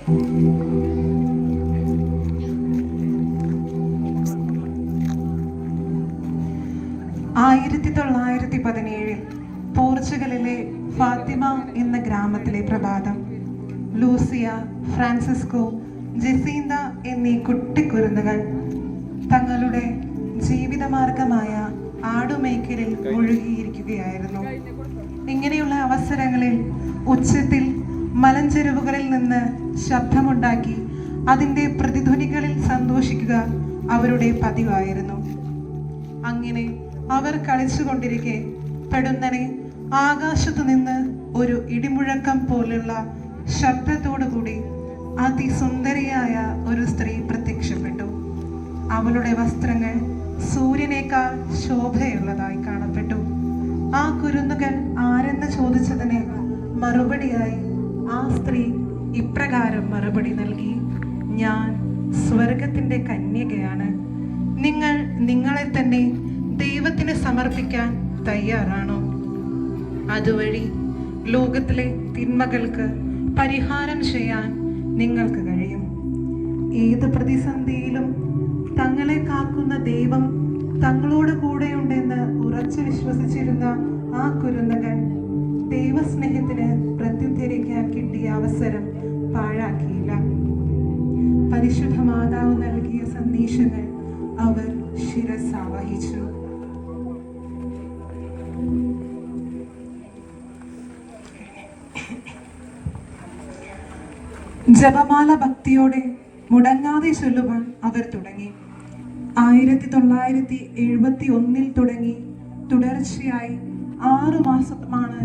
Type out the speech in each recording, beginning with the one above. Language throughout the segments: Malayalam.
1917 പോർച്ചുഗലിലെ ഫാത്തിമ എന്ന ഗ്രാമത്തിലെ പ്രഭാതം. ലൂസിയ, ഫ്രാൻസിസ്കോ, ജെസീന്ത എന്നീ കുട്ടിക്കുരുന്നുകൾ തങ്ങളുടെ ജീവിതമാർഗമായ ആടുമേയ്ക്കലിൽ മുഴുകിയിരിക്കുകയായിരുന്നു. ഇങ്ങനെയുള്ള അവസരങ്ങളിൽ ഉച്ചത്തിൽ മലഞ്ചെരുവുകളിൽ നിന്ന് ശബ്ദമുണ്ടാക്കി അതിൻ്റെ പ്രതിധ്വനികളിൽ സന്തോഷിക്കുക അവരുടെ പതിവായിരുന്നു. അങ്ങനെ അവർ കളിച്ചുകൊണ്ടിരിക്കെ പെടുന്നനെ ആകാശത്തു നിന്ന് ഒരു ഇടിമുഴക്കം പോലുള്ള ശബ്ദത്തോടുകൂടി അതിസുന്ദരിയായ ഒരു സ്ത്രീ പ്രത്യക്ഷപ്പെട്ടു. അവളുടെ വസ്ത്രങ്ങൾ സൂര്യനേക്കാൾ ശോഭയുള്ളതായി കാണപ്പെട്ടു. ആ കുരുന്നുകൾ ആരെന്ന് ചോദിച്ചതിന് മറുപടിയായി ആ സ്ത്രീ ഇപ്രകാരം മറുപടി നൽകി: ഞാൻ സ്വർഗത്തിൻ്റെ കന്യകയാണ്. നിങ്ങൾ നിങ്ങളെ തന്നെ ദൈവത്തിന് സമർപ്പിക്കാൻ തയ്യാറാണോ? അതുവഴി ലോകത്തിലെ തിന്മകൾക്ക് പരിഹാരം ചെയ്യാൻ നിങ്ങൾക്ക് കഴിയും. ഏത് പ്രതിസന്ധിയിലും തങ്ങളെ കാക്കുന്ന ദൈവം തങ്ങളോട് കൂടെയുണ്ടെന്ന് ഉറച്ചു വിശ്വസിച്ചിരുന്ന ആ കുരുന്നുകൾ ദൈവസ്നേഹത്തിന് പ്രത്യുദ്ധരിക്കാൻ കിട്ടിയ അവസരം പാഴാക്കിയില്ല. പരിശുദ്ധ മാതാവ് നൽകിയ സന്ദേശങ്ങൾ അവർ ശിരസാവഹിച്ചു. ജപമാല ഭക്തിയോടെ മുടങ്ങാതെ ചൊല്ലുവാൻ അവർ തുടങ്ങി. 1971 തുടങ്ങി തുടർച്ചയായി 6 മാസമാണ്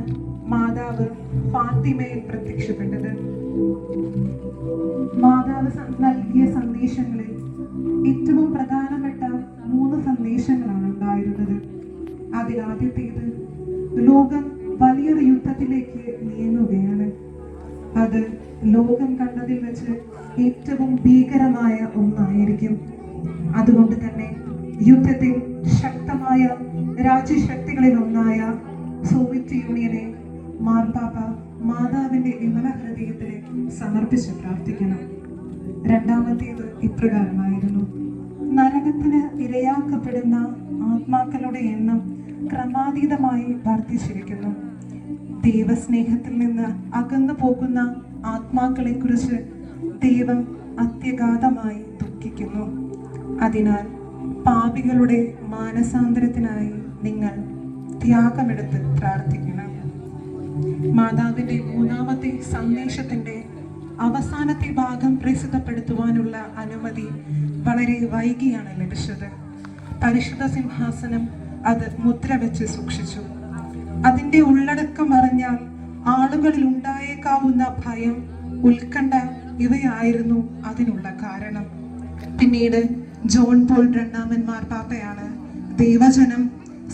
മാതാവ് ഫാത്തിമയിൽ പ്രത്യക്ഷപ്പെട്ടത്. മാതാവ് നൽകിയ സന്ദേശങ്ങളിൽ ഏറ്റവും പ്രധാനപ്പെട്ട 3 സന്ദേശങ്ങളാണ് ഉണ്ടായിരുന്നത്. അതിലാദ്യത്തേത്, ലോകം വലിയൊരു യുദ്ധത്തിലേക്ക് നീങ്ങുകയാണ്. അത് ലോകം കണ്ടതിൽ വെച്ച് ഏറ്റവും ഭീകരമായ ഒന്നായിരിക്കും. അതുകൊണ്ട് തന്നെ യുദ്ധത്തിൽ ശക്തമായ രാജ്യശക്തികളിൽ ഒന്നായ സോവിയറ്റ് യൂണിയനെ മാർപ്പാപ്പ മാതാവിന്റെ വിമല ഹൃദയത്തിന് സമർപ്പിച്ച് പ്രാർത്ഥിക്കണം. രണ്ടാമത്തേത് ഇപ്രകാരമായിരുന്നു: നരകത്തിന് ഇരയാക്കപ്പെടുന്ന ആത്മാക്കളുടെ എണ്ണം ക്രമാതീതമായി വർദ്ധിച്ചിരിക്കുന്നു. ദൈവസ്നേഹത്തിൽ നിന്ന് അകന്നു പോകുന്ന ആത്മാക്കളെ കുറിച്ച് ദൈവം അത്യഗാധമായി ദുഃഖിക്കുന്നു. അതിനാൽ പാപികളുടെ മാനസാന്തരത്തിനായി നിങ്ങൾ ത്യാഗമെടുത്ത് പ്രാർത്ഥിക്കണം. മാതാവിന്റെ 3ാമത്തെ സന്ദേശത്തിന്റെ അവസാനത്തെ ഭാഗം പ്രസിദ്ധപ്പെടുത്തുവാനുള്ള അനുമതി വളരെ വൈകിയാണ് ലഭിച്ചത്. പരിശുദ്ധ സിംഹാസനം അത് മുദ്ര വെച്ച് സൂക്ഷിച്ചു. അതിന്റെ ഉള്ളടക്കം അറിഞ്ഞാൽ ആളുകളിൽ ഉണ്ടായേക്കാവുന്ന ഭയം, ഉത്കണ്ഠ ഇവയായിരുന്നു അതിനുള്ള കാരണം. പിന്നീട് ജോൺ പോൾ II മാർപ്പാപ്പയാണ് ദൈവജനം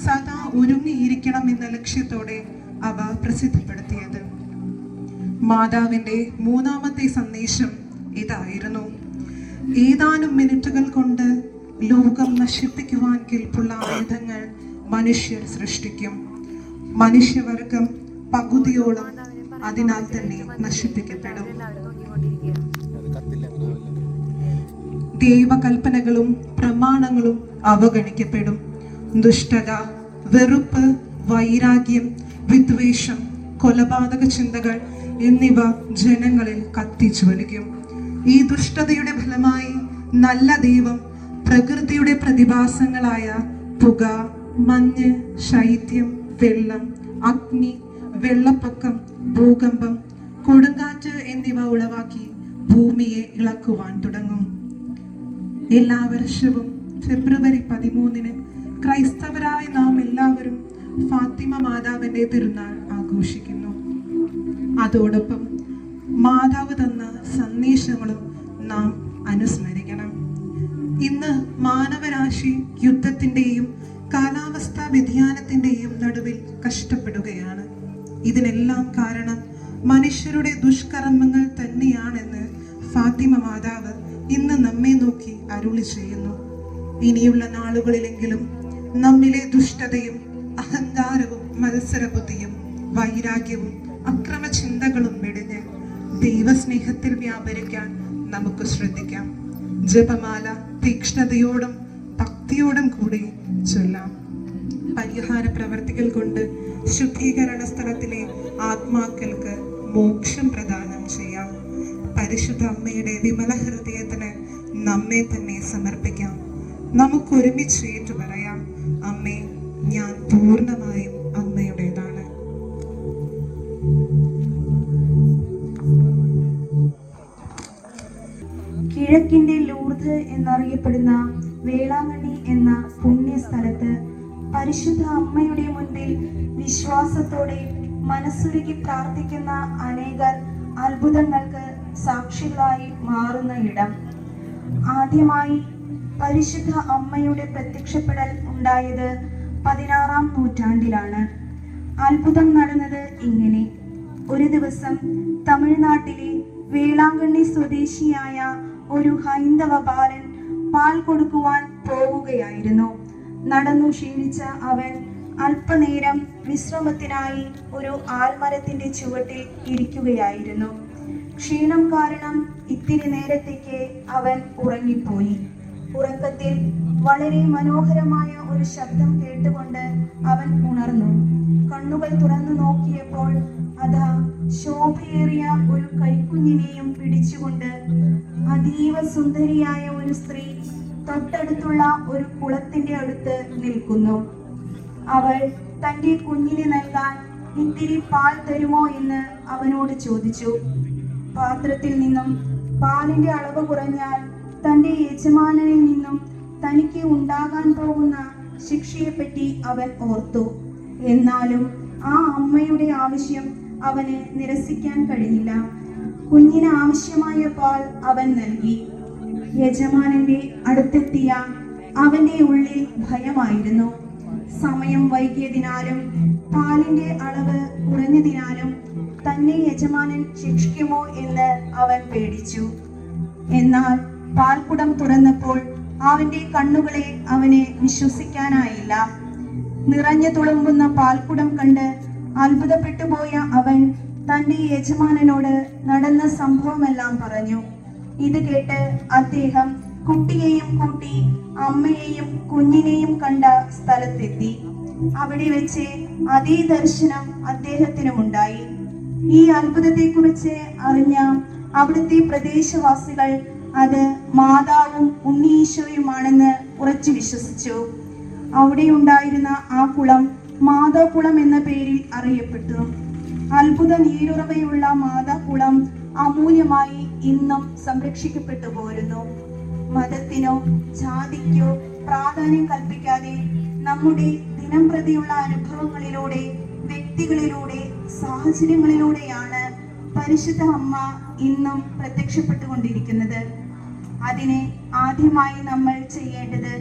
സദാ ഒരുങ്ങിയിരിക്കണം എന്ന ലക്ഷ്യത്തോടെ അവ പ്രസിദ്ധപ്പെടുത്തിയത്. മാതാവിന്റെ 3ാമത്തെ സന്ദേശം ഇതായിരുന്നു: ഏതാനും മിനിറ്റുകൾ കൊണ്ട് ലോകം നശിപ്പിക്കുവാൻ കെൽപ്പുള്ള ആയുധങ്ങൾ മനുഷ്യർ സൃഷ്ടിക്കും. മനുഷ്യവർഗം പകുതിയോളം അതിനാൽ തന്നെ നശിപ്പിക്കപ്പെടും. ദൈവകൽപ്പനകളും പ്രമാണങ്ങളും അവഗണിക്കപ്പെടും. ദുഷ്ടത, വെറുപ്പ്, വൈരാഗ്യം, വിദ്വേഷം, കൊലപാതക ചിന്തകൾ എന്നിവ ജനങ്ങളിൽ കത്തിജ്വലിക്കും. ഈ ദുഷ്ടതയുടെ ഫലമായി നല്ല ദൈവം പ്രകൃതിയുടെ പ്രതിഭാസങ്ങളായ പുക, മഞ്ഞ്, ശൈത്യം, വെള്ളം, അഗ്നി, വെള്ളപ്പൊക്കം, ഭൂകമ്പം, കൊടുങ്കാറ്റ് എന്നിവ ഉളവാക്കി ഭൂമിയെ ഇളക്കുവാൻ തുടങ്ങും. എല്ലാ വർഷവും ഫെബ്രുവരി 13 ക്രൈസ്തവരായ നാം എല്ലാവരും ഫാത്തിമ മാതാവിന്റെ തിരുനാൾ ആഘോഷിക്കുന്നു. അതോടൊപ്പം മാതാവ് തന്ന സന്ദേശങ്ങളും നാം അനുസ്മരിക്കണം. ഇന്ന് മാനവരാശി യുദ്ധത്തിന്റെയും കാലാവസ്ഥാ വ്യതിയാനത്തിന്റെയും നടുവിൽ കഷ്ടപ്പെടുകയാണ്. ഇതിനെല്ലാം കാരണം മനുഷ്യരുടെ ദുഷ്കർമ്മങ്ങൾ തന്നെയാണെന്ന് ഫാത്തിമ മാതാവ് ഇന്ന് നമ്മെ നോക്കി അരുളി ചെയ്യുന്നു. ഇനിയുള്ള നാളുകളിലെങ്കിലും നമ്മിലെ ദുഷ്ടതയും അഹങ്കാരവും മത്സരബുദ്ധിയും വൈരാഗ്യവും അക്രമചിന്തകളും വെടിഞ്ഞ് ദൈവസ്നേഹത്തിൽ വ്യാപരിക്കാൻ നമുക്ക് ശ്രദ്ധിക്കാം. ജപമാല തീക്ഷ്ണതയോടും ഭക്തിയോടും കൂടി ചൊല്ലാം. പരിഹാര പ്രവർത്തികൾ കൊണ്ട് ശുദ്ധീകരണ സ്ഥലത്തിലെ ആത്മാക്കൾക്ക് മോക്ഷം പ്രദാനം ചെയ്യാം. പരിശുദ്ധ അമ്മയുടെ വിമല ഹൃദയത്തിന് നമ്മെ തന്നെ സമർപ്പിക്കാം. നമുക്ക് ഒരുമിച്ച് ഏറ്റു പറയാം, അമ്മേ, ഞാൻ പൂർണ്ണമായും അമ്മയുടേതാണ്. കിഴക്കിന്റെ ലൂർദ് എന്നറിയപ്പെടുന്ന വേളാങ്കണ്ണി എന്ന പുണ്യസ്ഥലത്ത് പരിശുദ്ധ അമ്മയുടെ മുൻപിൽ വിശ്വാസത്തോടെ മനസ്സുരുകി പ്രാർത്ഥിക്കുന്ന അനേകർ അത്ഭുതങ്ങൾക്ക് സാക്ഷികളായി മാറുന്ന ഇടം. ആദ്യമായി പരിശുദ്ധ അമ്മയുടെ പ്രത്യക്ഷപ്പെടൽ ഉണ്ടായത് 16-ാം നൂറ്റാണ്ടിലാണ്. അത്ഭുതം നടന്നത് ഇങ്ങനെ: ഒരു ദിവസം തമിഴ്നാട്ടിലെ വേളാങ്കണ്ണി സ്വദേശിയായ ഒരു ഹൈന്ദവ ബാലൻ പാൽ കൊടുക്കുവാൻ പോവുകയായിരുന്നു. നടന്നു ക്ഷീണിച്ച അവൻ അല്പനേരം വിശ്രമത്തിനായി ഒരു ആൽമരത്തിന്റെ ചുവട്ടിൽ ഇരിക്കുകയായിരുന്നു. ക്ഷീണം കാരണം ഇത്തിരി നേരത്തേക്ക് അവൻ ഉറങ്ങിപ്പോയി. ഉറക്കത്തിൽ വളരെ മനോഹരമായ ഒരു ശബ്ദം കേട്ടുകൊണ്ട് അവൻ ഉണർന്നു. കണ്ണുകൾ തുറന്നു നോക്കിയപ്പോൾ അതാ ശോഭയേറിയ ഒരു കൈക്കുഞ്ഞിനെയും പിടിച്ചുകൊണ്ട് അതീവ സുന്ദരിയായ ഒരു സ്ത്രീ തൊട്ടടുത്തുള്ള ഒരു കുളത്തിന്റെ അടുത്ത് നിൽക്കുന്നു. അവൾ തന്റെ കുഞ്ഞിന് നൽകാൻ ഇത്തിരി പാൽ തരുമോ എന്ന് അവനോട് ചോദിച്ചു. പാത്രത്തിൽ നിന്നും പാലിന്റെ അളവ് കുറഞ്ഞാൽ തന്റെ യജമാനനിൽ നിന്നും തനിക്ക് ഉണ്ടാകാൻ പോകുന്ന ശിക്ഷയെപ്പറ്റി അവൻ ഓർത്തു. എന്നാലും ആ അമ്മയുടെ ആവശ്യം അവന് നിരസിക്കാൻ കഴിഞ്ഞില്ല. കുഞ്ഞിന് ആവശ്യമായ പാൽ അവൻ നൽകി. യജമാനന്റെ അടുത്തെത്തിയ അവന്റെ ഉള്ളിൽ ഭയമായിരുന്നു. സമയം വൈകിയതിനാലും പാലിന്റെ അളവ് കുറഞ്ഞതിനാലും തന്നെ യജമാനൻ ശിക്ഷിക്കുമോ എന്ന് അവൻ പേടിച്ചു. എന്നാൽ പാൽക്കുടം തുറന്നപ്പോൾ അവന്റെ കണ്ണുകളെ അവനെ വിശ്വസിക്കാനായില്ല. നിറഞ്ഞു തുളുമ്പുന്ന പാൽക്കുടം കണ്ട് അത്ഭുതപ്പെട്ടു പോയ അവൻ തന്റെ യജമാനനോട് നടന്ന സംഭവമെല്ലാം പറഞ്ഞു. ഇത് കേട്ട് അദ്ദേഹം കുട്ടിയെയും കൂട്ടി അമ്മയെയും കുഞ്ഞിനെയും കണ്ട സ്ഥലത്തെത്തി. അവിടെ വെച്ച് അതേ ദർശനം അദ്ദേഹത്തിനുമുണ്ടായി. ഈ അത്ഭുതത്തെക്കുറിച്ച് അറിഞ്ഞ അവിടുത്തെ പ്രദേശവാസികൾ അത് മാതാവും ഉണ്ണീശോയുമാണെന്ന് ഉറച്ചു വിശ്വസിച്ചു. അവിടെ ഉണ്ടായിരുന്ന ആ കുളം മാതാക്കുളം എന്ന പേരിൽ അറിയപ്പെട്ടു. അത്ഭുത നീരുറവയുള്ള മാതാക്കുളം അമൂല്യമായി ഇന്നും സംരക്ഷിക്കപ്പെട്ടു പോരുന്നു. മതത്തിനോ ജാതിക്കോ പ്രാധാന്യം കൽപ്പിക്കാതെ നമ്മുടെ ദിനം പ്രതിയുള്ള അനുഭവങ്ങളിലൂടെ, വ്യക്തികളിലൂടെ, സാഹചര്യങ്ങളിലൂടെയാണ് പരിശുദ്ധ അമ്മ ഇന്നും പ്രത്യക്ഷപ്പെട്ടുകൊണ്ടിരിക്കുന്നത്. അതിനെ ആദ്യമായി നമ്മൾ ചെയ്യേണ്ടത്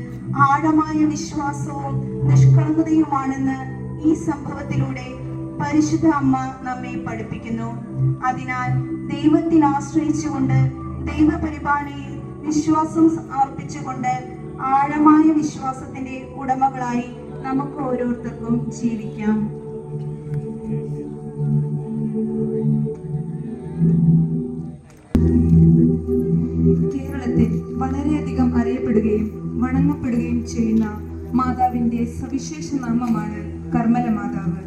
ആഴമായ വിശ്വാസവും നിഷ്കളങ്കതയുമാണെന്ന് ഈ സംഭവത്തിലൂടെ പരിശുദ്ധ അമ്മ നമ്മെ പഠിപ്പിക്കുന്നു. അതിനാൽ ദൈവത്തിൽ ആശ്രയിച്ചുകൊണ്ട്, ദൈവപരിപാലനയിൽ വിശ്വാസം അർപ്പിച്ചുകൊണ്ട് ആഴമായ വിശ്വാസത്തിന്റെ ഉടമകളായി നമുക്ക് ഓരോരുത്തർക്കും ജീവിക്കാം. കേരളത്തിൽ വളരെയധികം അറിയപ്പെടുകയും വണങ്ങപ്പെടുകയും ചെയ്യുന്ന മാതാവിന്റെ സവിശേഷ നാമമാണ് കർമ്മല മാതാവ്.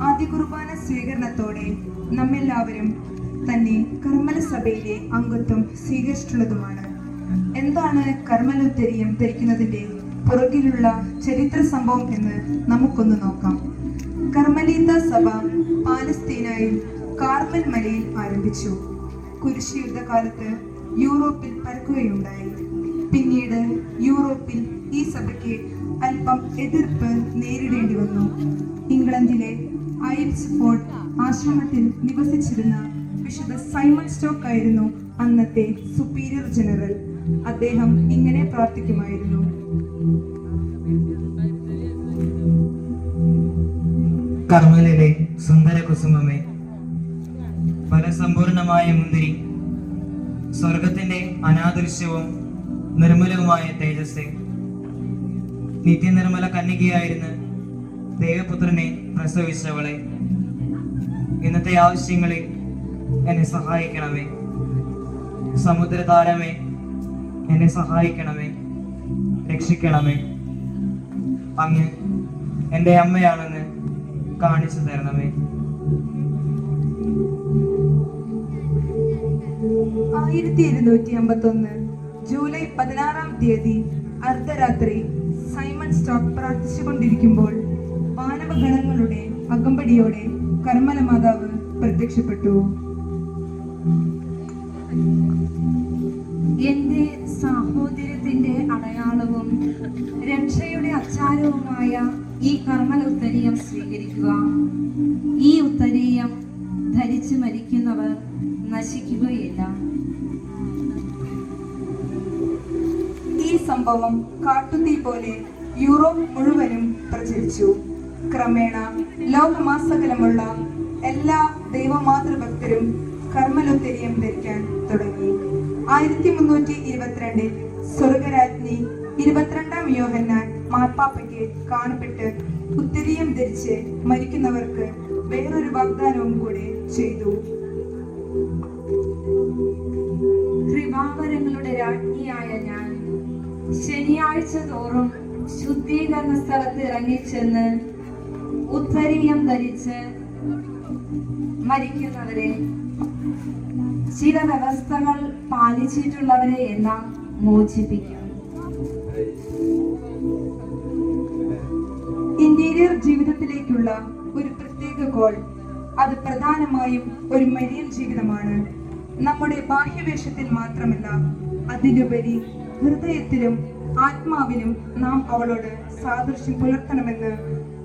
ആദ്യ കുർബാന സ്വീകരണത്തോടെ നമ്മെല്ലാവരും തന്നെ കർമ്മല സഭയിലെ അംഗത്വം സ്വീകരിച്ചിട്ടുള്ളതുമാണ്. എന്താണ് കർമ്മലോത്തരീയം ധരിക്കുന്നതിന്റെ പുറകിലുള്ള ചരിത്ര സംഭവം എന്ന് നമുക്കൊന്ന് നോക്കാം. കർമ്മലീത്ത സഭ പാലസ്തീനയിൽ കാർമൽ മലയിൽ ആരംഭിച്ചു. കുരിശ് യുദ്ധകാലത്ത് യൂറോപ്പിൽ പരക്കുകയുണ്ടായി. പിന്നീട് യൂറോപ്പിൽ ഈ സഭയ്ക്ക് അല്പം എതിർപ്പ് നേരിടേണ്ടി വന്നു. ഇംഗ്ലണ്ടിലെ ഐൽസ് ഫോർട്ട് ആശ്രമത്തിൽ നിവസിച്ചിരുന്ന വിശുദ്ധ സൈമൺ സ്റ്റോക്ക് ആയിരുന്നു അന്നത്തെ സുപ്പീരിയർ ജനറൽ. അദ്ദേഹം ഇങ്ങനെ പ്രാർത്ഥിക്കുമായിരുന്നു: കർമ്മലിലെ സുന്ദര കുസുമമേ, ഫലസമ്പൂർണമായ മുന്തിരി, സ്വർഗത്തിന്റെ അനാദൃശ്യവും നിർമ്മലവുമായ തേജസ്സേ, നിത്യനിർമ്മല കന്യകയായിരുന്ന ദേവപുത്രനെ പ്രസവിച്ചവളെ, ഇന്നത്തെ ആവശ്യങ്ങളിൽ എന്നെ സഹായിക്കണമേ. സമുദ്രതാരമേ, എന്നെ സഹായിക്കണമേ, രക്ഷിക്കണമേ. അങ്ങ് എൻ്റെ അമ്മയാണെന്ന് കാണിച്ചു തരണമേ. 1251 ജൂലൈ 16-ാം തീയതി അർദ്ധരാത്രി സൈമൺ സ്റ്റോക്ക് പ്രാർത്ഥിച്ചുകൊണ്ടിരിക്കുമ്പോൾ മാനവഗണങ്ങളുടെ അകമ്പടിയോടെ കർമ്മല മാതാവ് പ്രത്യക്ഷപ്പെട്ടു. എന്റെ സാഹോദര്യത്തിന്റെ അടയാളവും രക്ഷയുടെ അച്ചാരവുമായ ഈ കർമ്മല ഉത്തരീയം സ്വീകരിക്കുക. ഈ ഉത്തരീയം ധരിച്ചു മരിക്കുന്നവർ നശിക്കുകയില്ല. ഈ സംഭവം കാട്ടുതീ പോലെ യൂറോപ്പ് മുഴുവനും പ്രചരിച്ചു. ക്രമേണ ലോകമാസകലമുള്ള എല്ലാ ദൈവമാതൃഭക്തരും കർമ്മലോത്തരീയം ധരിക്കാൻ തുടങ്ങി. 1322 സ്വർഗരാജ്ഞി 22-ാം യോഹന്നാൻ മാർപ്പാപ്പയ്ക്ക് കാണപ്പെട്ട് ഉത്തരീയം ധരിച്ച് മരിക്കുന്നവർക്ക് വേറൊരു വാഗ്ദാനവും കൂടെ ചെയ്തു. കൃപാവരങ്ങളുടെ രാജ്ഞിയായ ഞാൻ ശനിയാഴ്ച തോറും ശുദ്ധീകരണ സ്ഥലത്ത് ഇറങ്ങിച്ചെന്ന് ഉത്തരീയം ധരിച്ച് മരിക്കുന്നവരെ, ചില വ്യവസ്ഥകൾ പാലിച്ചിട്ടുള്ളവരെ എല്ലാം മോചിപ്പിക്കും. ഇന്റീരിയർ ജീവിതത്തിലേക്കുള്ള ഒരു പ്രത്യേക കോൾ, അത് പ്രധാനമായും ഒരു മരിയൻ ജീവിതമാണ്. നമ്മുടെ ബാഹ്യവേഷത്തിൽ മാത്രമല്ല, അതിലുപരി ഹൃദയത്തിലും ആത്മാവിലും നാം അവളോട് സാദൃശ്യം പുലർത്തണമെന്ന്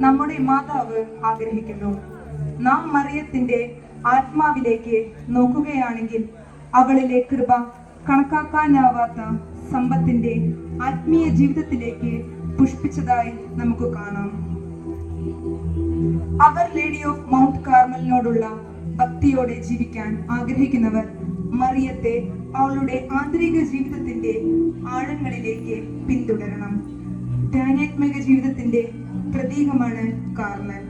നമ്മുടെ മാതാവ് ആഗ്രഹിക്കുന്നു. നാം മറിയത്തിന്റെ ആത്മാവിലേക്ക് നോക്കുകയാണെങ്കിൽ അവളിലെ കൃപ കണക്കാക്കാനാവാത്ത സമ്പത്തിന്റെ ആത്മീയ ജീവിതത്തിലേക്ക് പുഷ്പിച്ചതായി നമുക്ക് കാണാം. അവർ ലേഡി ഓഫ് മൗണ്ട് കാർമലിനോടുള്ള ഭക്തിയോടെ ജീവിക്കാൻ ആഗ്രഹിക്കുന്നവർ മറിയത്തെ അവളുടെ ആന്തരിക ജീവിതത്തിന്റെ ആഴങ്ങളിലേക്ക് പിന്തുടരണം. ധ്യാനാത്മക ജീവിതത്തിന്റെ പ്രതീകമാണ് കാർമൽ.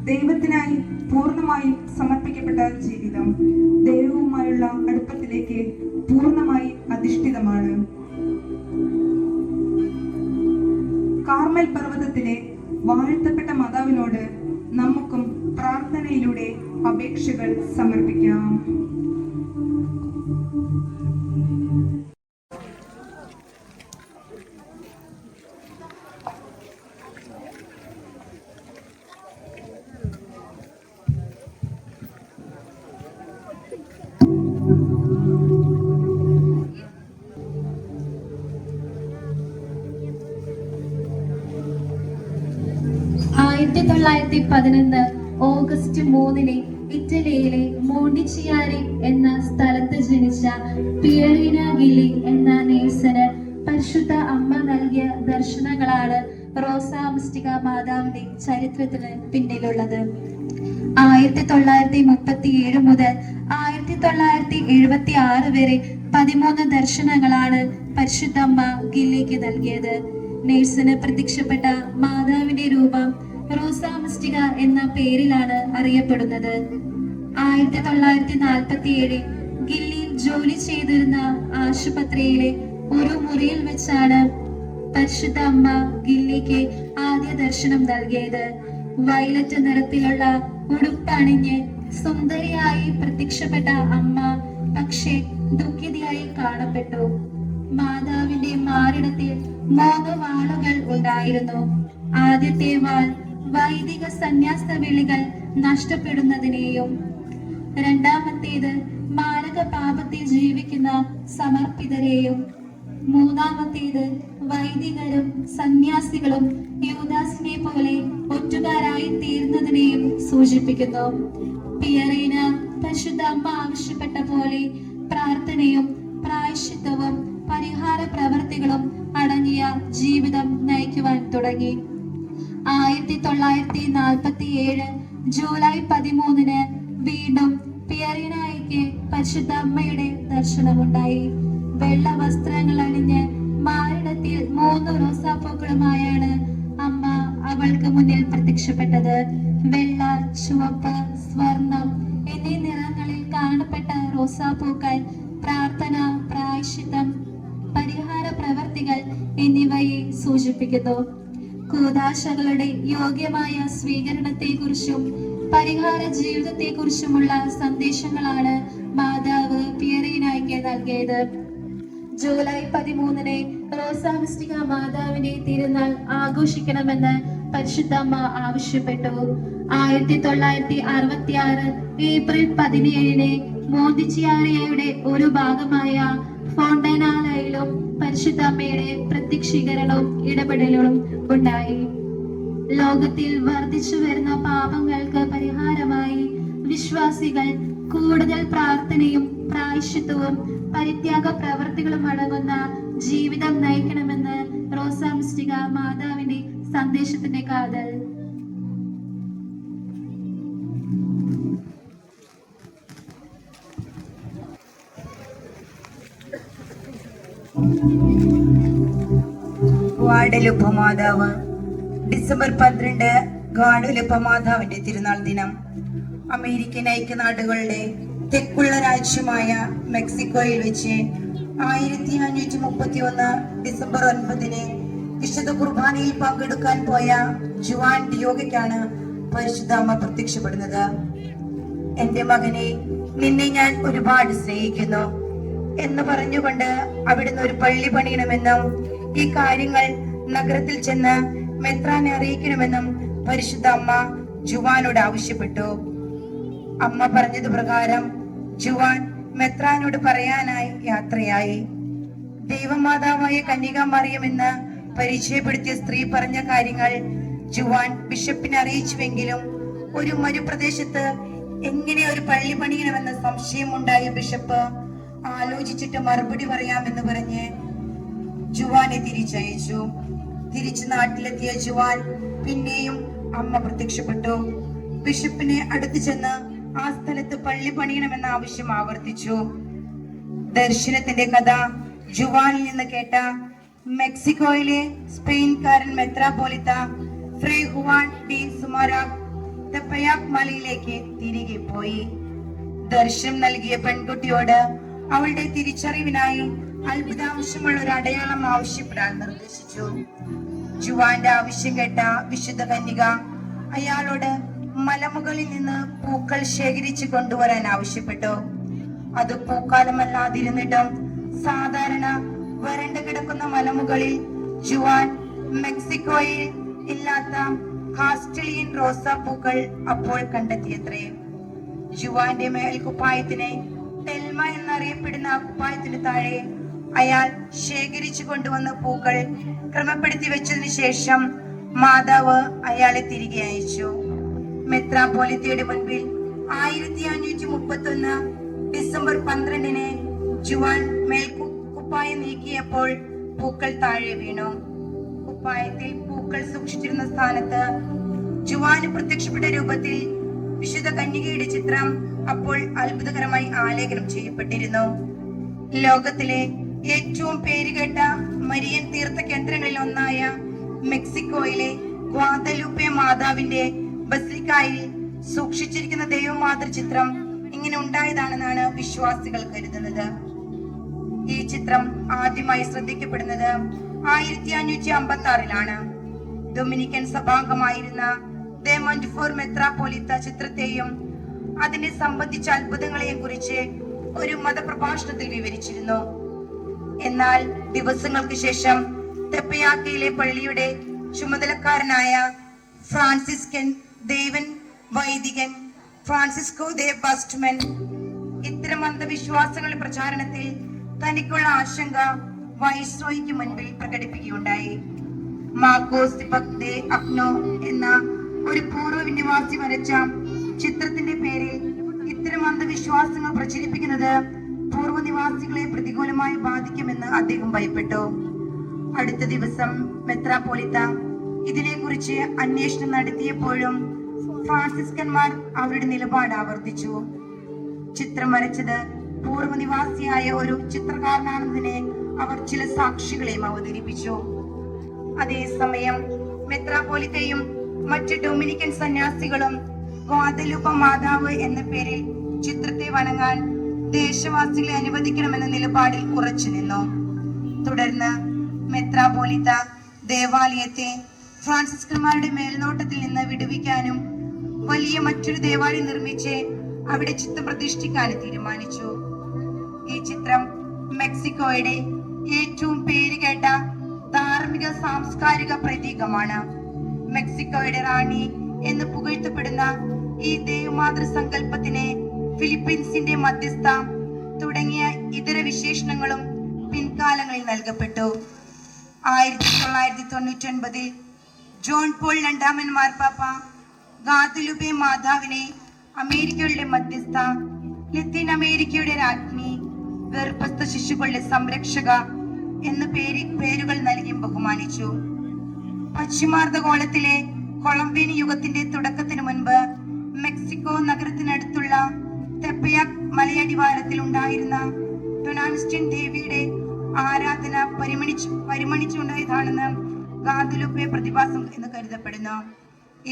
ദൈവത്തിനായി പൂർണ്ണമായും സമർപ്പിക്കപ്പെട്ട ജീവിതം ദൈവവുമായുള്ള അടുപ്പത്തിലേക്ക് പൂർണ്ണമായി അധിഷ്ഠിതമാണ്. കാർമൽ പർവ്വതത്തിലെ വാഴ്ത്തപ്പെട്ട മാതാവിനോട് നമുക്കും പ്രാർത്ഥനയിലൂടെ അപേക്ഷകൾ സമർപ്പിക്കാം. ഓഗസ്റ്റ് 3 ഇറ്റലിയിലെ മോണ്ടിച്ചിയാരി എന്ന സ്ഥലത്ത് ജനിച്ച പിയറീന ഗില്ലി എന്ന നേഴ്സിന് പരിശുദ്ധ അമ്മ നൽകിയ ദർശനങ്ങളാണ് റോസാ മിസ്റ്റിക്ക മാതാവിന്റെ ചരിത്രത്തിന് പിന്നിലുള്ളത്. 1937 മുതൽ 1976 വരെ 13 ദർശനങ്ങളാണ് പരിശുദ്ധ അമ്മ ഗില്ലിക്ക് നൽകിയത്. നേഴ്സിന് പ്രത്യക്ഷപ്പെട്ട മാതാവിന്റെ രൂപം റോസാ മിസ്റ്റിക്ക എന്ന പേരിലാണ് അറിയപ്പെടുന്നത്. 1947 ഗില്ലിയിൽ ജോലി ചെയ്തിരുന്ന ആശുപത്രിയിലെ ഒരു മുറിയിൽ വെച്ചാണ് പരിശുദ്ധ അമ്മ ഗില്ലിക്ക് ആദ്യ ദർശനം നൽകിയത്. വയലറ്റ് നിറത്തിലുള്ള ഉടുപ്പണിഞ്ഞ് സുന്ദരിയായി പ്രത്യക്ഷപ്പെട്ട അമ്മ പക്ഷേ ദുഃഖിതയായി കാണപ്പെട്ടു. മാതാവിന്റെ മാറിടത്തിൽ 3 വാളുകൾ ഉണ്ടായിരുന്നു. ആദ്യത്തെ വാൾ വൈദിക സന്യാസ വിളികൾ നഷ്ടപ്പെടുന്നതിനെയും, രണ്ടാമത്തേത് മാരക പാപത്തിൽ ജീവിക്കുന്ന സമർപ്പിതരെയും, മൂന്നാമത്തേത് വൈദികരും സന്യാസികളും യൂദാസിനെ പോലെ ഒറ്റുകാരായി തീരുന്നതിനെയും സൂചിപ്പിക്കുന്നു. പിയറീന പരിശുദ്ധ അമ്മ ആവശ്യപ്പെട്ട പോലെ പ്രാർത്ഥനയും പ്രായശ്ചിത്തവും പരിഹാര പ്രവർത്തികളും അടങ്ങിയ ജീവിതം നയിക്കുവാൻ തുടങ്ങി. 1947 ജൂലൈ 13 വീണ്ടും പിയറീനയ്ക്ക് പരിശുദ്ധ അമ്മയുടെ ദർശനമുണ്ടായി. വെള്ള വസ്ത്രങ്ങൾ അണിഞ്ഞ് മാറിടത്തിൽ 3 റോസാപ്പൂക്കളുമായാണ് അമ്മ അവൾക്ക് മുന്നിൽ പ്രത്യക്ഷപ്പെട്ടത്. വെള്ള, ചുവപ്പ്, സ്വർണം എന്നീ നിറങ്ങളിൽ കാണപ്പെട്ട റോസാപ്പൂക്കൾ, പ്രാർത്ഥന, പ്രായശ്ചിത്തം, പരിഹാര പ്രവർത്തികൾ എന്നിവയെ സൂചിപ്പിക്കുന്നു. കൂദാശകളുടെ യോഗ്യമായ സ്വീകരണത്തെക്കുറിച്ചും പരിഹാര ജീവിതത്തെക്കുറിച്ചുമുള്ള സന്ദേശങ്ങളാണ് മാതാവ് പിയറീനായ്ക്ക് നൽകിയത്. ജൂലൈ 13 റോസാ മിസ്റ്റിക മാതാവിന്റെ തിരുനാൾ ആഘോഷിക്കണമെന്ന് പരിശുദ്ധമ്മ ആവശ്യപ്പെട്ടു. 1966 ഏപ്രിൽ 17 മോദിച്ചിയാരിയയുടെ ഒരു ഭാഗമായ ഫോണ്ടനാലയിലും പരിശുദ്ധമ്മയുടെ പ്രത്യക്ഷീകരണവും ഇടപെടലുകളും ഉണ്ടായി. ലോകത്തിൽ വർദ്ധിച്ചു വരുന്ന പാപങ്ങൾക്ക് പരിഹാരമായി വിശ്വാസികൾ കൂടുതൽ പ്രാർത്ഥനയും പ്രായശ്ചിത്തവും പരിത്യാഗ പ്രവർത്തികളും അടങ്ങുന്ന ജീവിതം നയിക്കണമെന്ന് റോസാ മിസ്റ്റിക മാതാവിന്റെ സന്ദേശത്തിന്റെ കാതൽ. ഗാഡലുപ്പ മാതാവ്. ഡിസംബർ 12 ഗാഡലുപ്പ മാതാവിന്റെ തിരുനാൾ ദിനം. അമേരിക്കൻ ഐക്യനാടുകളുടെ തെക്കുള്ള രാജ്യമായ മെക്സിക്കോയിൽ വെച്ച് 1531 ഡിസംബർ 9 വിശുദ്ധ കുർബാനയിൽ പങ്കെടുക്കാൻ പോയ ജുവാൻ ഡിയോഗയ്ക്കാണ് പരിശുദ്ധ അമ്മ പ്രത്യക്ഷപ്പെടുന്നത്. എന്റെ മകനെ, നിന്നെ ഞാൻ ഒരുപാട് സ്നേഹിക്കുന്നു എന്ന് പറഞ്ഞുകൊണ്ട് അവിടുന്ന് ഒരു പള്ളി പണിയണമെന്നും ഈ കാര്യങ്ങൾ നഗരത്തിൽ ചെന്ന് മെത്രാനെ അറിയിക്കണമെന്നും പരിശുദ്ധ അമ്മ ജുവാനോട് ആവശ്യപ്പെട്ടു. അമ്മ പറഞ്ഞത് പ്രകാരം ജുവാൻ മെത്രാനോട് പറയാനായി യാത്രയായി. ദൈവമാതാവായ കന്യക മറിയമെന്ന് പരിചയപ്പെടുത്തിയ സ്ത്രീ പറഞ്ഞ കാര്യങ്ങൾ ജുവാൻ ബിഷപ്പിനെ അറിയിച്ചുവെങ്കിലും ഒരു മരുപ്രദേശത്ത് എങ്ങനെ ഒരു പള്ളി പണിയണമെന്ന സംശയമുണ്ടായ ബിഷപ്പ് ആലോചിച്ചിട്ട് മറുപടി പറയാമെന്ന് പറഞ്ഞ് ജുവാനെ തിരിച്ചയച്ചു. തിരിച്ചു നാട്ടിലെത്തിയ ജുവാൻ പിന്നെയും അമ്മ പ്രത്യക്ഷപ്പെട്ടു. ബിഷപ്പിനെ അടുത്ത് ചെന്ന് ആ സ്ഥലത്ത് പള്ളി പണിയണമെന്ന ആവശ്യം ആവർത്തിച്ചു. ദർശനത്തിന്റെ കഥ ജുവാനിൽ നിന്ന് കേട്ട മെക്സിക്കോയിലെ സ്പെയിൻകാരൻ മെത്രാപോലിത്ത ഫ്രേ ഹുവാൻ ഡി സുമാരാഗ് തെപ്പയാക് മലയിലേക്ക് തിരികെ പോയി. ദർശനം നൽകിയ പെൺകുട്ടിയോട് അവളുടെ തിരിച്ചറിവിനായി അത്ഭുതാംശമുള്ള ഒരു അടയാളം ആവശ്യപ്പെടാൻ നിർദ്ദേശിച്ചു. ജുവാന്റെ ആവശ്യം കേട്ട വിശുദ്ധ കന്യക അയാളോട് മലമുകളിൽ നിന്ന് പൂക്കൾ ശേഖരിച്ചു കൊണ്ടുവരാൻ ആവശ്യപ്പെട്ടു. അത് പൂക്കാലമല്ലാതിരുന്നിട്ടും സാധാരണ വരണ്ടു കിടക്കുന്ന മലമുകളിൽ ജുവാൻ മെക്സിക്കോയിൽ ഇല്ലാത്ത കാസ്റ്റലിയൻ റോസാപ്പൂക്കൾ അപ്പോൾ കണ്ടെത്തിയത്രേ. ജുവാന്റെ മേൽക്കുപ്പായത്തിന് ടെൽമ എന്നറിയപ്പെടുന്ന ആ കുപ്പായത്തിന് താഴെ അയാൾ ശേഖരിച്ചു കൊണ്ടുവന്ന പൂക്കൾ ക്രമപ്പെടുത്തി വെച്ചതിന് ശേഷം മാതാവ് അയാളെ തിരികെ അയച്ചു. മെത്രാപോലിത്തയുടെ മുൻപിൽ 1531 ഡിസംബർ 12 ജുവാൻ മേൽക്കുപ്പായം നീക്കിയപ്പോൾ പൂക്കൾ താഴെ വീണു. കുപ്പായത്തിൽ പൂക്കൾ സൂക്ഷിച്ചിരുന്ന സ്ഥാനത്ത് ജുവാന് പ്രത്യക്ഷപ്പെട്ട രൂപത്തിൽ വിശുദ്ധ കന്യകയുടെ ചിത്രം അപ്പോൾ അത്ഭുതകരമായി ആലേഖനം ചെയ്യപ്പെട്ടിരുന്നു. ലോകത്തിലെ ഏറ്റവും പേരുകേട്ട മരിയൻ തീർത്ഥ കേന്ദ്രങ്ങളിൽ ഒന്നായ മെക്സിക്കോയിലെ ഗ്വാദലുപ്പെ മാതാവിന്റെ ബസിലിക്കയിൽ സൂക്ഷിച്ചിരിക്കുന്ന ദൈവമാതൃ ചിത്രം ഇങ്ങനെ ഉണ്ടായതാണെന്നാണ് വിശ്വാസികൾ കരുതുന്നത്. ഈ ചിത്രം ആദ്യമായി ശ്രദ്ധിക്കപ്പെടുന്നത് 1556 ഡൊമിനിക്കൻ സഭാംഗമായിരുന്ന ദേ മൊന്റ്ഫോർ മെത്രാപോലിത്ത ചിത്രത്തെയും അതിനെ സംബന്ധിച്ച അത്ഭുതങ്ങളെയും കുറിച്ച് ഒരു മതപ്രഭാഷണത്തിൽ വിവരിച്ചിരുന്നു. എന്നാൽ ദിവസങ്ങൾക്ക് ശേഷം തെപ്പയാക്കയിലെ പള്ളിയുടെ ചുമതലക്കാരനായ ഫ്രാൻസിസ്കൻ ദേവൻ വൈദികൻ ഫ്രാൻസിസ്കോ ദേ ബസ്റ്റ്മൻ ഇത്തരം അന്ധവിശ്വാസങ്ങളുടെ പ്രചാരണത്തിൽ തനിക്കുള്ള ആശങ്ക വൈസ്രോയ്ക്ക് മുൻപിൽ പ്രകടിപ്പിക്കുകയുണ്ടായി. മാർക്കോസ് ദിപക് ദേ അക്നോ എന്ന ഒരു പൂർവ്വ നിവാസി വരച്ച ചിത്രത്തിന്റെ പേരിൽ ഇത്തരം അന്ധവിശ്വാസങ്ങൾ പ്രചരിപ്പിക്കുന്നത് പൂർവ്വനിവാസികളെ പ്രതികൂലമായി ബാധിക്കുമെന്ന് അദ്ദേഹം ഭയപ്പെട്ടു. അടുത്ത ദിവസം മെത്രാപോലിത്ത ഇതിനെക്കുറിച്ച് അന്വേഷണം നടത്തിയപ്പോഴും ഫ്രാൻസിസ്കന്മാർ അവരുടെ നിലപാട് ആവർത്തിച്ചു. ചിത്രം വരച്ചത് പൂർവ്വനിവാസിയായ ഒരു ചിത്രകാരനാണെന്നതിനെ അവർ ചില സാക്ഷികളെയും അവതരിപ്പിച്ചു. അതേസമയം മെത്രാപോലിത്തയും മറ്റ് ഡൊമിനിക്കൻ സന്യാസികളും ഗ്വാദലുപ്പ മാതാവ് എന്ന പേരിൽ ചിത്രത്തെ വണങ്ങാൻ ദേശവാസികളെ അനുവദിക്കണമെന്ന നിലപാടിൽ ഉറച്ചു നിന്നു. തുടർന്ന് മെത്രാപോലിത്ത ദേവാലയത്തെ ഫ്രാൻസിസ്കന്മാരുടെ മേൽനോട്ടത്തിൽ നിന്ന് വിടുവിക്കാനും വലിയ മറ്റൊരു ദേവാലയം നിർമ്മിച്ച് അവിടെ ചിത്രം പ്രതിഷ്ഠിക്കാനും തീരുമാനിച്ചു. ഈ ചിത്രം മെക്സിക്കോയുടെ ഏറ്റവും പേരുകേട്ട ധാർമ്മിക സാംസ്കാരിക പ്രതീകമാണ്. മെക്സിക്കോയുടെ റാണി എന്ന് പുകഴ്ത്തപ്പെടുന്ന ഈ ദേവമാതൃ സങ്കല്പത്തിന് ഫിലിപ്പീൻസിന്റെ മധ്യസ്ഥ തുടങ്ങിയ ഇതര വിശേഷണങ്ങളും പിൻകാലങ്ങളിൽ നൽകപ്പെട്ടു. 1999 ജോൺ പോൾ രണ്ടാമൻ മാർപ്പാപ്പ ഗാദലുപ്പെ മാതാവിനെ അമേരിക്കയുടെ മധ്യസ്ഥ, ലത്തീൻ അമേരിക്കയുടെ രാജ്ഞി, ഗർഭസ്ഥ ശിശുക്കളുടെ സംരക്ഷക എന്ന പേരുകൾ നൽകിയും ബഹുമാനിച്ചു. പശ്ചിമാർദ്ധഗോളത്തിലെ കൊളംബിയൻ യുഗത്തിന്റെ തുടക്കത്തിന് മുൻപ് മെക്സിക്കോ നഗരത്തിനടുത്തുള്ള തെപ്പയാക് മലയടിവാരത്തിൽ ഉണ്ടായിരുന്ന ടൊനാൻസ്റ്റിൻ ദേവിയുടെ ആരാധന പരിമണിച്ചുണ്ടായതാണെന്ന് ഗാദലുപ്പെ പ്രതിഭാസം എന്ന് കരുതപ്പെടുന്നു.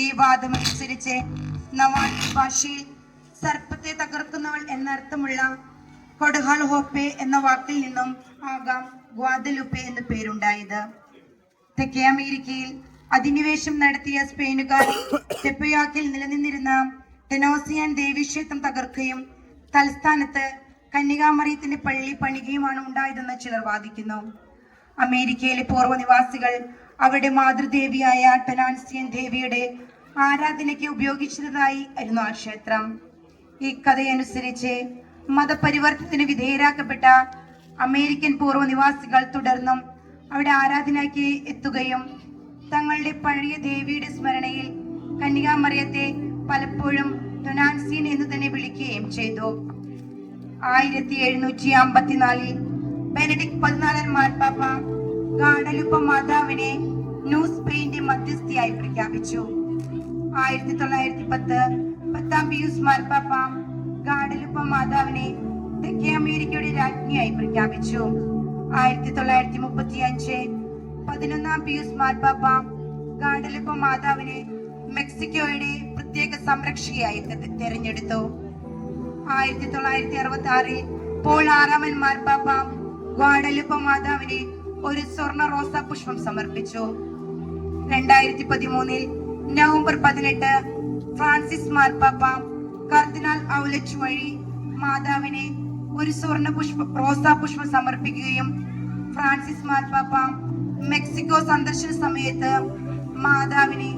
ഈ വാദമനുസരിച്ച് നവാൻഡി ഭാഷയിൽ സർപ്പത്തെ തകർക്കുന്നവൾ എന്നർത്ഥമുള്ള കൊഡ്ഹാൽഹോപ്പെ എന്ന വാക്കിൽ നിന്നും ആകാം ഗ്വാദലുപ്പെ എന്ന പേരുണ്ടായത്. തെക്കേ അമേരിക്കയിൽ അധിനിവേശം നടത്തിയ സ്പെയിനുകാർ തെപ്പയാക്കിൽ നിലനിന്നിരുന്ന ടെനോസിയൻ ദേവീക്ഷേത്രം തകർക്കുകയും തലസ്ഥാനത്ത് കന്യകാമറിയത്തിന്റെ പള്ളി പണിയുകയുമാണ് ഉണ്ടായതെന്ന് ചിലർ വാദിക്കുന്നു. അമേരിക്കയിലെ പൂർവ്വനിവാസികൾ അവരുടെ മാതൃദേവിയായ ടെനാൻസിയൻ ദേവിയുടെ ആരാധനയ്ക്ക് ഉപയോഗിച്ചതായി ആയിരുന്നു ആ ക്ഷേത്രം. ഈ കഥയനുസരിച്ച് മതപരിവർത്തനത്തിന് വിധേയരാക്കപ്പെട്ട അമേരിക്കൻ പൂർവ്വനിവാസികൾ തുടർന്നും അവിടെ ആരാധനയ്ക്ക് എത്തുകയും തങ്ങളുടെ പഴയ ദേവിയുടെ സ്മരണയിൽ കന്യകാമറിയത്തെ പലപ്പോഴും ടൊനാൻസിയൻ എന്ന് തന്നെ വിളിക്കുകയും ചെയ്തു. 1754 ബെനഡിക്ട് 14 മാർപ്പാപ്പ ഗാഡലുപ്പ മാതാവിനെ ന്യൂ സ്പെയിന്റെ മധ്യസ്ഥയായി പ്രഖ്യാപിച്ചു. 1910 10 പിയൂസ് മാർപ്പാപ്പ ഗാഡലുപ്പ മാതാവിനെ തെക്കേ അമേരിക്കയുടെ രാജ്ഞിയായി പ്രഖ്യാപിച്ചു. 1935 11 പിയൂസ് മാർപ്പാപ്പ ഗാഡലുപ്പ മാതാവിനെ മെക്സിക്കോയുടെ പ്രത്യേക സംരക്ഷകയായി തെരഞ്ഞെടുത്തു. 1966 പോൾ 6 മാർപ്പാപ്പ ഗാഡലുപ്പ മാതാവിനെ ഒരു സ്വർണ്ണ റോസാ പുഷ്പം സമർപ്പിച്ചു. 2013 നവംബർ 18 ഫ്രാൻസിസ് മാർപ്പാപ്പ കർദിനാൾ ഔലറ്റ് വഴി മാതാവിനെ ഒരു സ്വർണ്ണ റോസാ പുഷ്പം സമർപ്പിക്കുകയും ഫ്രാൻസിസ് മാർപ്പാപ്പ മെക്സിക്കോ സന്ദർശന സമയത്ത് മാതാവിനെ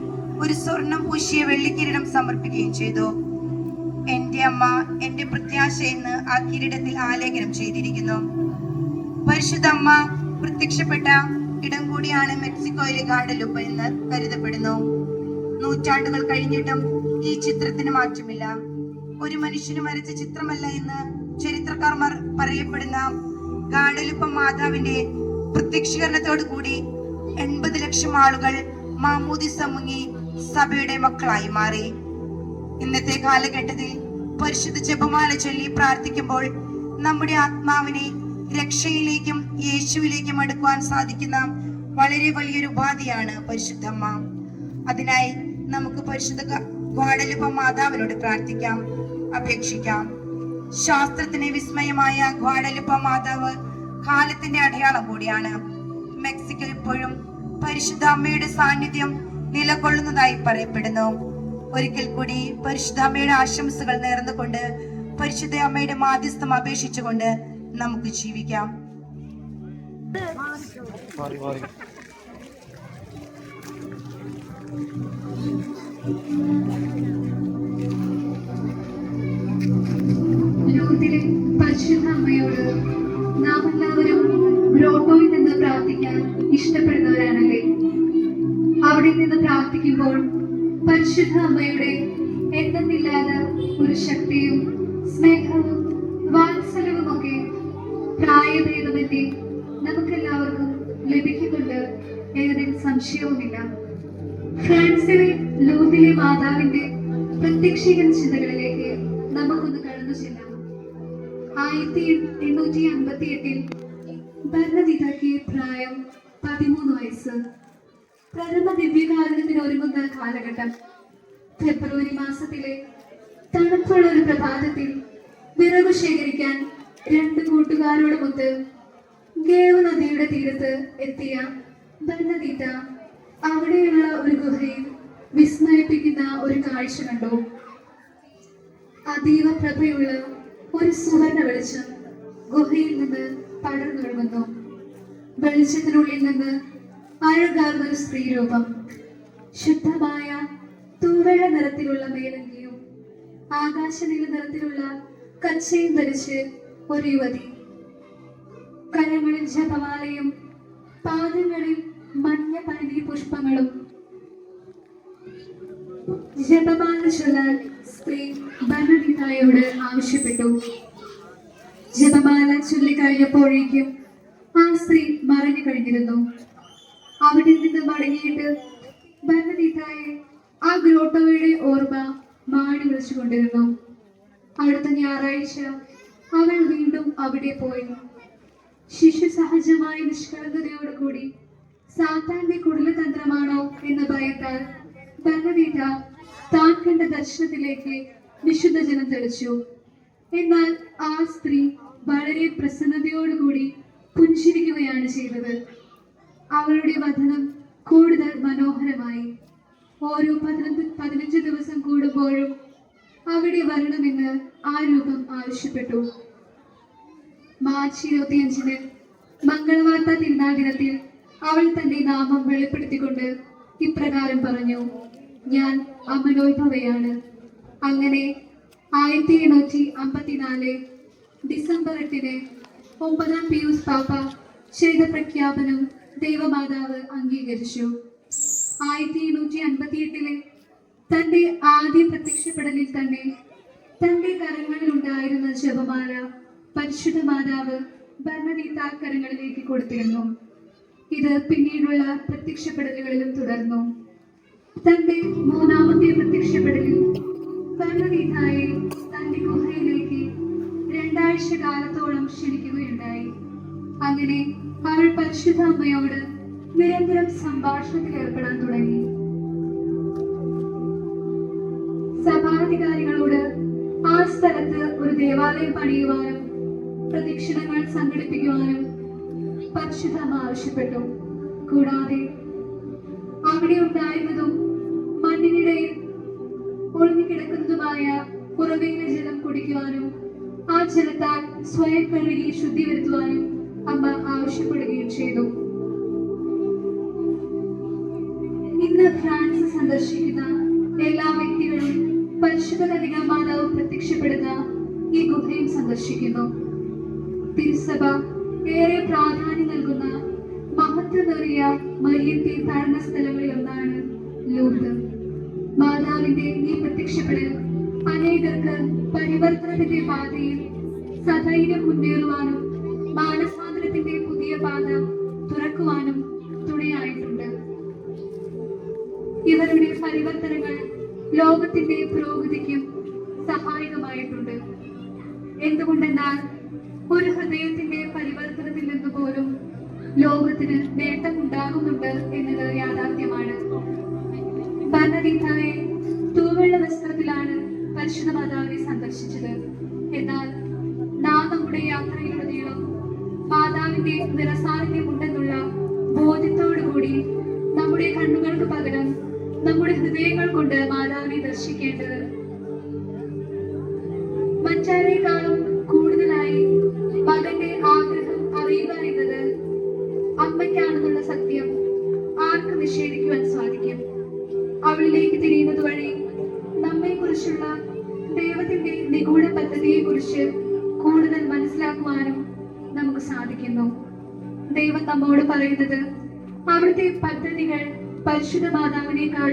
ഒരു സ്വർണം പൂശിയ വെള്ളിക്കിരീടം സമർപ്പിക്കുകയും ചെയ്തു. എന്റെ അമ്മ എന്റെ പ്രത്യാശ എന്ന് ആ കിരീടത്തിൽ ആലേഖനം ചെയ്തിരിക്കുന്നു. പരിശുദ്ധ അമ്മ പ്രത്യക്ഷപ്പെട്ട ഇടം കൂടിയാണ് മെക്സിക്കോയിലെ ഗാഡലുപ്പ എന്ന് കരുതപ്പെടുന്നു. നൂറ്റാണ്ടുകൾ കഴിഞ്ഞിട്ടും ഈ ചിത്രത്തിന് മാറ്റമില്ല. ഒരു മനുഷ്യന് വരച്ച ചിത്രമല്ല എന്ന് ചരിത്രക്കാർ പറയപ്പെടുന്ന ഗാഡലുപ്പ മാതാവിന്റെ പ്രത്യക്ഷീകരണത്തോടു കൂടി 80 ലക്ഷം ആളുകൾ മാമോദിസ മുങ്ങി സഭയുടെ മക്കളായി മാറി. ഇന്നത്തെ കാലഘട്ടത്തിൽ പരിശുദ്ധ ജപമാല ചൊല്ലി പ്രാർത്ഥിക്കുമ്പോൾ നമ്മുടെ ആത്മാവിനെ രക്ഷയിലേക്കും യേശുവിലേക്കും അടുക്കുവാൻ സാധിക്കുന്ന വളരെ വലിയൊരു ഉപാധിയാണ് പരിശുദ്ധമ്മ. അതിനായി നമുക്ക് പരിശുദ്ധ ഗാഡലുപ്പ മാതാവിനോട് പ്രാർത്ഥിക്കാം, അപേക്ഷിക്കാം. ശാസ്ത്രത്തിന് വിസ്മയമായ ഗാഡലുപ്പ മാതാവ് കാലത്തിന്റെ അടയാളം കൂടിയാണ്. മെക്സിക്കോ ഇപ്പോഴും പരിശുദ്ധ അമ്മയുടെ സാന്നിധ്യം നിലകൊള്ളുന്നതായി പറയപ്പെടുന്നു. ഒരിക്കൽ കൂടി പരിശുദ്ധ അമ്മയുടെ ആശംസകൾ നേർന്നുകൊണ്ട് പരിശുദ്ധ അമ്മയുടെ മാധ്യസ്ഥം അപേക്ഷിച്ചുകൊണ്ട് നമുക്ക് ജീവിക്കാം. ലോകത്തിലെ പരിശുദ്ധ അമ്മയോട് നാം എല്ലാവരും ഗ്രോട്ടോയിൽ നിന്ന് പ്രാർത്ഥിക്കാൻ ഇഷ്ടപ്പെടുന്നവരാണല്ലേ? അവിടെ നിന്ന് പ്രാർത്ഥിക്കുമ്പോൾ പരിശുദ്ധ അമ്മയുടെ എന്തെന്നില്ലാത്ത ഒരു ശക്തിയും സ്നേഹവും വാത്സല്യവും ഒക്കെ പ്രായഭേദമന്യേ നമുക്കെല്ലാവർക്കും ലഭിക്കുന്നുണ്ട് എന്നതിൽ സംശയവുമില്ല. ഫ്രാൻസിലെ ലൂർദിലെ മാതാവിന്റെ പ്രത്യക്ഷീകരണ ചിന്തകളിലേക്ക് നമുക്കൊന്ന് കടന്നു ചെല്ലാം. 1858 ഭരണനിധയ്ക്ക് പ്രായം 13 വയസ്സ്. പ്രഥമ ദിവ്യകാരുണ്യത്തിന് ഒരുങ്ങുന്ന കാലഘട്ടം. ഫെബ്രുവരി മാസത്തിലെ തണുപ്പുള്ള ഒരു പ്രഭാതത്തിൽ വിറകു ശേഖരിക്കാൻ 2 കൂട്ടുകാരോടുമൊത്ത് ഗേവ് നദിയുടെ തീരത്ത് എത്തിയ ബർന്നദീത്ത അവിടെയുള്ള ഒരു ഗുഹയിൽ വിസ്മയിപ്പിക്കുന്ന ഒരു കാഴ്ച കണ്ടു. അതീവ പ്രഭയുള്ള ഒരു സുവർണ വെളിച്ചം ഗുഹയിൽ നിന്ന് പടർന്നൊഴുകുന്നു. വെളിച്ചത്തിനുള്ളിൽ നിന്ന് അഴകാർന്ന ഒരു സ്ത്രീരൂപം, ശുദ്ധമായ തൂവെള്ള നിറത്തിലുള്ള മേലങ്കിയും ആകാശനീല നിറത്തിലുള്ള കച്ചയും ധരിച്ച് ഒരു യുവതി. കരങ്ങളിൽ ജപമാലയും പാദങ്ങളിൽ മഞ്ഞ പരിധി പുഷ്പങ്ങളും. ജപമാല ചൊല്ലാൻ സ്ത്രീ ബർന്നദീത്തായോട് ആവശ്യപ്പെട്ടു. ജപമാല ചൊല്ലിക്കഴിഞ്ഞപ്പോഴേക്കും ആ സ്ത്രീ മറഞ്ഞു കഴിഞ്ഞിരുന്നു. അവിടെ നിന്ന് മടങ്ങിയിട്ട് ബർന്നദീത്തായെ ആ ഗ്രോട്ടോയുടെ ഓർമ്മ മാടി വിളിച്ചുകൊണ്ടിരുന്നു. അടുത്ത ഞായറാഴ്ച അവൾ വീണ്ടും അവിടെ പോയി. ശിശു സഹജമായ നിഷ്കളങ്കതയോടുകൂടി സാത്താന്റെ കുടിലതന്ത്രമാണോ എന്ന ഭയത്താൽ ബർന്നദീത്ത താൻ കണ്ട ദർശനത്തിലേക്ക് വിശുദ്ധ ജനം തെളിച്ചു. എന്നാൽ ആ സ്ത്രീ വളരെ പ്രസന്നതയോടുകൂടി പുഞ്ചിരിക്കുകയാണ് ചെയ്തത്. അവളുടെ വചനം കൂടുതൽ മനോഹരമായി. ഓരോ 15 ദിവസം കൂടുമ്പോഴും അവിടെ വരണമെന്ന് ആ രൂപം ആവശ്യപ്പെട്ടു. മാർച്ച് 25-ന് മംഗളവാർത്ത തിരുനാൾ ദിനത്തിൽ അവൾ തന്റെ നാമം വെളിപ്പെടുത്തിക്കൊണ്ട് ഇപ്രകാരം പറഞ്ഞു: ഞാൻ അമലോത്ഭവയാണ്. അങ്ങനെ 1854 ഡിസംബർ 8-ന് 9-ാം പിയൂസ് പാപ്പ ചെയ്ത പ്രഖ്യാപനം ദൈവമാതാവ് അംഗീകരിച്ചു. 1858-ലെ തന്റെ ആദ്യ പ്രത്യക്ഷപ്പെടലിൽ തന്നെ തന്റെ കരങ്ങളിൽ ഉണ്ടായിരുന്ന ജപമാല പരിശുദ്ധ മാതാവ് ബർന്നദീത്ത കരങ്ങളിലേക്ക് കൊടുത്തിരുന്നു. ഇത് പിന്നീടുള്ള പ്രത്യക്ഷപ്പെടലുകളിലും തുടർന്നു. തന്റെ 3ാമത്തെ പ്രത്യക്ഷപ്പെടലിൽ ബർന്നദീത്തായെ തന്റെ ഗുഹയിലേക്ക് 2 ആഴ്ച കാലത്തോളം ക്ഷണിക്കുകയുണ്ടായി. അങ്ങനെ അവൾ പരിശുദ്ധ അമ്മയോട് നിരന്തരം സംഭാഷണത്തിൽ ഏർപ്പെടാൻ തുടങ്ങി. സഭാധികാരികളോട് ആ സ്ഥലത്ത് ഒരു ദേവാലയം പണിയുവാനും പ്രദക്ഷിണങ്ങൾ സംഘടിപ്പിക്കുവാനും പരിശുദ്ധ അമ്മ ആവശ്യപ്പെട്ടു. കൂടാതെ അവിടെ ഉണ്ടായിരുന്നതും മണ്ണിനിടയിൽ ഒളിഞ്ഞുകിടക്കുന്നതുമായ ഉറവയിലെ ജലം കുടിക്കുവാനും ആ ജലത്താൽ സ്വയം കഴുകി ശുദ്ധി വരുത്തുവാനും അമ്മ ആവശ്യപ്പെടുകയും ചെയ്തു. ഇന്ന് ഫ്രാൻസ് സന്ദർശിക്കുന്ന എല്ലാ വ്യക്തികളും പരിശുദ്ധ കന്യകാ മാതാവ് പ്രത്യക്ഷപ്പെടുന്ന ഈ ഗുഹയും സന്ദർശിക്കുന്നു. തിരുസഭ ഏറെ പ്രാധാന്യം നൽകുന്ന മഹത്വമേറിയ മറിയത്തെ താഴ്ന്ന സ്ഥലങ്ങളിൽ ഒന്നാണ് ലൂർദ്. മാതാവിന്റെ ഈ പ്രത്യക്ഷപ്പെടൽ അനേകർക്ക് പരിവർത്തനത്തിന്റെ പാതയിൽ സധൈര്യം മുന്നേറുവാനും മാനസാന്തരത്തിന്റെ പുതിയ പാത തുറക്കുവാനും തുണയായിട്ടുണ്ട്. ഇവരുടെ പരിവർത്തനങ്ങൾ ലോകത്തിന്റെ പുരോഗതിക്കും സഹായകമായിട്ടുണ്ട്. എന്തുകൊണ്ടെന്നാൽ ഒരു ഹൃദയത്തിന്റെ പരിവർത്തനത്തിൽ നിന്ന് പോലും ലോകത്തിന് നേട്ടമുണ്ടാകുന്നുണ്ട് എന്നത് യാഥാർത്ഥ്യമാണ്. ബർന്നദീത്തായെ തൂവെള്ള വസ്ത്രത്തിലാണ് പരിശുദ്ധ മാതാവിനെ സന്ദർശിച്ചത്. എന്നാൽ നാം നമ്മുടെ യാത്രയിലുടനീളം മാതാവിന്റെ നിറസാന്നിധ്യം ഉണ്ടെന്നുള്ള ബോധ്യത്തോടുകൂടി നമ്മുടെ കണ്ണുകൾക്ക് പകരം നമ്മുടെ ഹൃദയങ്ങൾ കൊണ്ട് മാതാവിനെ ദർശിക്കേണ്ടത് മറ്റാരേക്കാളും കൂടുതലായി മകന്റെ ആഗ്രഹം അറിയുക എന്നത് അമ്മയ്ക്കാണെന്നുള്ള സത്യം ആർക്ക് നിഷേധിക്കുവാൻ സാധിക്കും? അവളിലേക്ക് തിരിയുന്നത് വഴി നമ്മെ കുറിച്ചുള്ള ദൈവത്തിന്റെ നിഗൂഢ പദ്ധതിയെ കുറിച്ച് കൂടുതൽ മനസ്സിലാക്കുവാനും നമുക്ക് സാധിക്കുന്നു. ദൈവം നമ്മോട് പറയുന്നത് അവിടുത്തെ പദ്ധതികൾ പരിശുദ്ധ മാതാവിനേക്കാൾ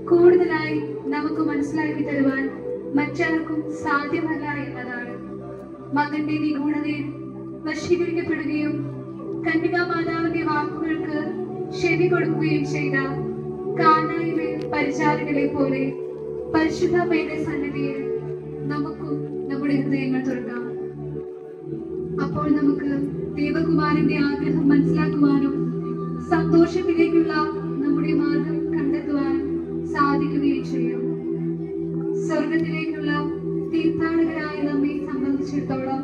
കൂടുതലായി നമുക്ക് മനസ്സിലാക്കി തരുവാൻ മറ്റാർക്കും സാധ്യമല്ല എന്നതാണ്. മകന്റെ നിഗൂഢതയിൽ വശീകരിക്കപ്പെടുകയും കന്യകാ മാതാവിന്റെ വാക്കുകൾക്ക് ചെവി കൊടുക്കുകയും ചെയ്ത കാനായിലെ പരിചാരകരെ പോലെ പരിശുദ്ധ അമ്മയുടെ സന്നിധിയിൽ നമുക്കും നമ്മുടെ ഹൃദയങ്ങൾ തുറക്കാം. അപ്പോൾ നമുക്ക് ദേവകുമാരന്റെ ആഗ്രഹം മനസ്സിലാക്കുവാനും സന്തോഷത്തിലേക്കുള്ള നമ്മുടെ മാർഗം കണ്ടെത്തുവാനും സാധിക്കുകയും ചെയ്യും. സ്വർഗത്തിലേക്കുള്ള തീർത്ഥാടകരായ നമ്മെ സംബന്ധിച്ച സംബന്ധിച്ചിടത്തോളം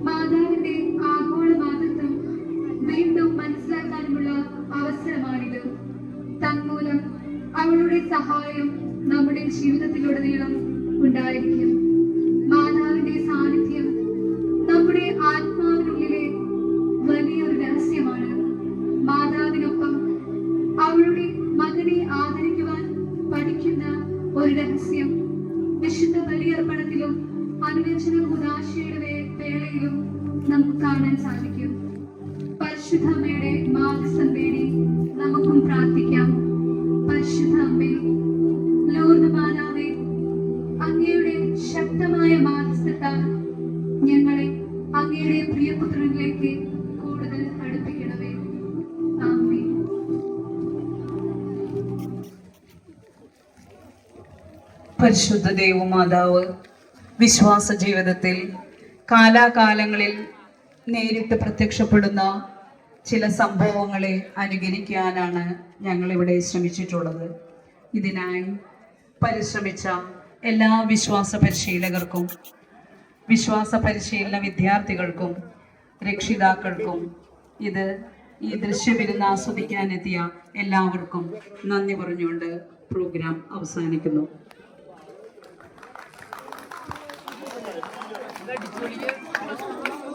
മാതാവിന്റെ ആഗോള മാതൃത്വം വീണ്ടും മനസ്സിലാക്കാനുമുള്ള അവസരമാണിത്. തന്മൂലം അവളുടെ സഹായം നമ്മുടെ ജീവിതത്തിലുടനീളം ഉണ്ടായിരിക്കും. മാതാവിന്റെ സാന്നിധ്യം നമ്മുടെ ആത്മാവിനുള്ളിലെ വലിയൊരു രഹസ്യമാണ്. മാതാവിനൊപ്പം അവളുടെ മകനെ ആദരിക്കുവാൻ പഠിക്കുന്ന ഒരു രഹസ്യം വിശുദ്ധ ബലിയർപ്പണത്തിലും അനുവചന കൂദാശയുടെ വേളയിലും നമുക്ക് കാണാൻ സാധിക്കും. പരിശുദ്ധ അമ്മയുടെ മാധ്യസ്ഥം തേടി നമുക്കും പ്രാർത്ഥിക്കാം. പരിശുദ്ധ അമ്മേ, ലൂർദ് മാതാവേ, അങ്ങയുടെ ശക്തമായ മാധ്യസ്ഥത്താൽ ഞങ്ങളെ അങ്ങയുടെ പ്രിയപുത്രനിലേക്ക് കൂടുതൽ അടുപ്പിക്കണമേ. ആമേൻ. പരിശുദ്ധ ദൈവമാതാവ് വിശ്വാസ ജീവിതത്തിൽ കാലാകാലങ്ങളിൽ നേരിട്ട് പ്രത്യക്ഷപ്പെടുന്ന ചില സംഭവങ്ങളെ അനുകരിക്കാനാണ് ഞങ്ങളിവിടെ ശ്രമിച്ചിട്ടുള്ളത്. ഇതിനായി പരിശ്രമിച്ച എല്ലാ വിശ്വാസ പരിശീലകർക്കും, വിശ്വാസ പരിശീലന വിദ്യാർത്ഥികൾക്കും, രക്ഷിതാക്കൾക്കും, ഈ ദൃശ്യവിരുന്ന് ആസ്വദിക്കാനെത്തിയ എല്ലാവർക്കും നന്ദി പറഞ്ഞുകൊണ്ട് പ്രോഗ്രാം അവസാനിക്കുന്നു. Let's